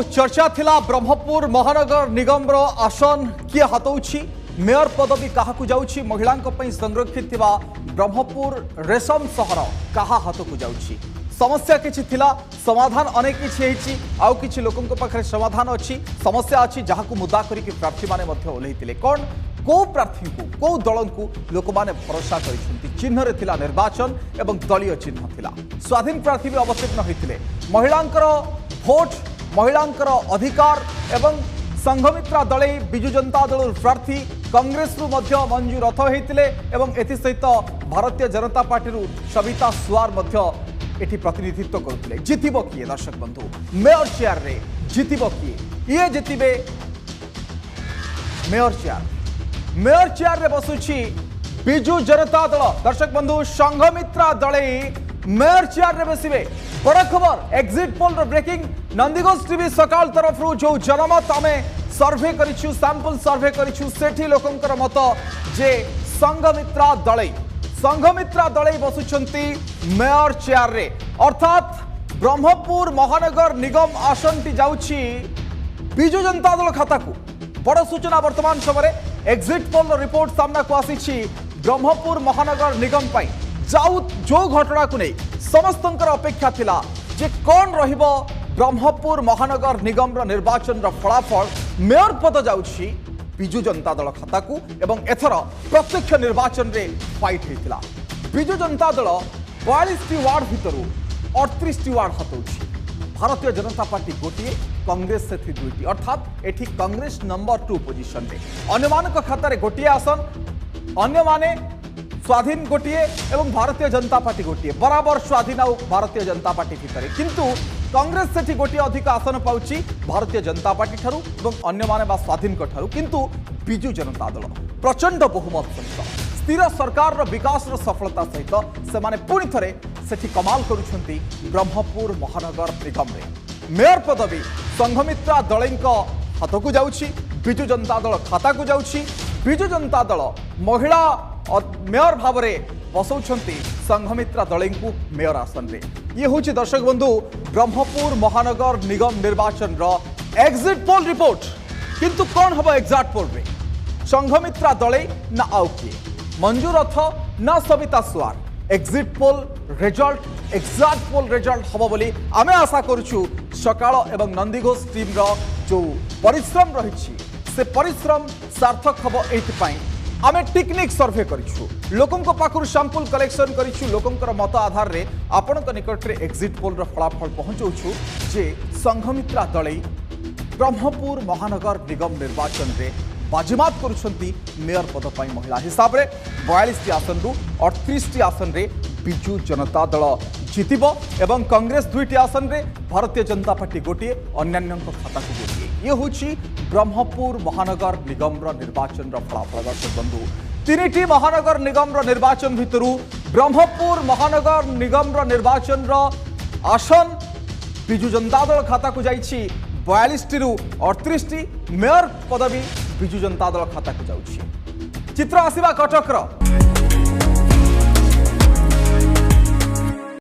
चर्चा थिला ब्रह्मपुर महानगर निगम रो आसन किए हाथौछि मेयर पदवी काहाकु जाउछि महिलांक पई संरक्षित थिबा ब्रह्मपुर रेशम सहर काहा हाथकु जाउछि समस्या किछि थिला समाधान अनेक किछि हेछि आउ किछि लोकंक पाखरे समाधान अछि समस्या अछि जहाकु मुद्दा करी कि प्रार्थी माने मध्ये ओलेहितिले कोन को प्रार्थी को को दल को लोक माने भरोसा करिसेंति चिन्ह रे थिला निर्वाचन एवं दलीय चिन्ह थिला स्वाधीन प्रार्थी भी अवतीर्ण होइतिले महिलांकर भोट महिलांकर अधिकार एवं संघमित्रा दल विजु जनता दल प्रार्थी कांग्रेस रु मध्य मंजू रथ होइतिले एवं एथि सहित भारतीय जनता पार्टी रु सविता सुआर मध्य एठी प्रतिनिधित्व करुतिले जितिबो किए दर्शक बंधु मेयर चेयर रे जितिबो किए ये जितिबे मेयर चेयर रे बसुछि विजु जनता दल दर्शक बंधु संघमित्रा दल मेयर चेयर रे बसिबे बड़ खबर एग्जिट पोल रो ब्रेकिंग नंदीगोज टीवी सकाल तरफ रु जो जनमत आमे सर्वे करिछु सैंपल सर्वे करिछु सेठी लोकंकर मत जे संघमित्रा दल बसुछंती मेयर चेयर रे अर्थात ब्रह्मपुर महानगर निगम आसन टी जाउछि विजु जनता दल खाता को बड़ सूचना वर्तमान समय एग्जिट पोल रिपोर्ट सामना को आसी ब्रह्मपुर महानगर निगम पाई जो घटना को नहीं समस्तंकर अपेक्षा थिला जे कौन रहिबो ब्रह्मपुर महानगर निगम निर्वाचन फलाफल मेयर पद जाउछि विजु जनता दल खाता को एवं एथर प्रत्यक्ष निर्वाचन रे fight हेतिला Biju Janata Dal 42 ward भितरु 38 ward हतौछि Bharatiya Janata party गोटिए Congress से थी दुईटी अर्थात एठी कांग्रेस नंबर 2 पोजिशन रे अन्यमानक खाता रे गोटिए आसन अन्य माने स्वाधीन गोटिए एवं भारतीय जनता पार्टी गोटिए बराबर स्वाधीन और भारतीय जनता पार्टी भितर किंतु कांग्रेस सेठी गोटिए अधिक आसन पाउछि भारतीय जनता पार्टी ठारू एवं अन्य माने बा स्वाधीन को ठारू किंतु विजु जनता दल प्रचंड बहुमत सहित स्थिर सरकार रो विकास रो सफलता सहित से माने पुणी थरे सेठी कमाल करुछंती ब्रह्मपुर महानगर निगम रे मेयर पदवी संघमित्रा दलैंक हाथकु जाउछि विजु जनता दल खाता को जाउछि विजु जनता दल महिला मेयर भाव में बसौछंती संघमित्रा दलैंकु मेयर आसन रे ये होछि दर्शक बंधु ब्रह्मपुर महानगर निगम निर्वाचन रो एग्जिट पोल रिपोर्ट किंतु कौन हम एग्जिट पोल रे संघमित्रा दलै ना आउ किए मंजू रथ ना Savita Suar exit poll result exit poll result हम बोली आमे आशा करूछु सकाळ एवं नंदीघोष टीम रो जो परिश्रम रही से परिश्रम सार्थक हम एथि आमे टेक्निक सर्वे करिछु लोकंक पाखरु सैंपल कलेक्शन करिछु लोकंकर मत आधार रे आपनक निकट रे एग्जिट पोल रो फलाफल पहुंचौछु जे संघमित्रा दलै ब्रह्मपुर महानगर निगम निर्वाचन रे बाजिमात करुछंती मेयर पद पई महिला हिसाब रे 42 आसन रु 38 आसन रे विजु जनता दल जितिबो एवं कांग्रेस 2 आसन रे भारतीय जनता पार्टी गोटिए अन्यान्य खाता को गोटिए ये होछि ब्रह्मपुर महानगर निगम निर्वाचन फलाफल दर्शक बंधु 3टी महानगर निगम निर्वाचन भितरु ब्रह्मपुर महानगर निगम निर्वाचन आसन विजु जनता दल खाता को जाइछि 42 रु 38 मेयर पदवी विजु जनता दल खाता को जाउछि चित्र आसीबा कटक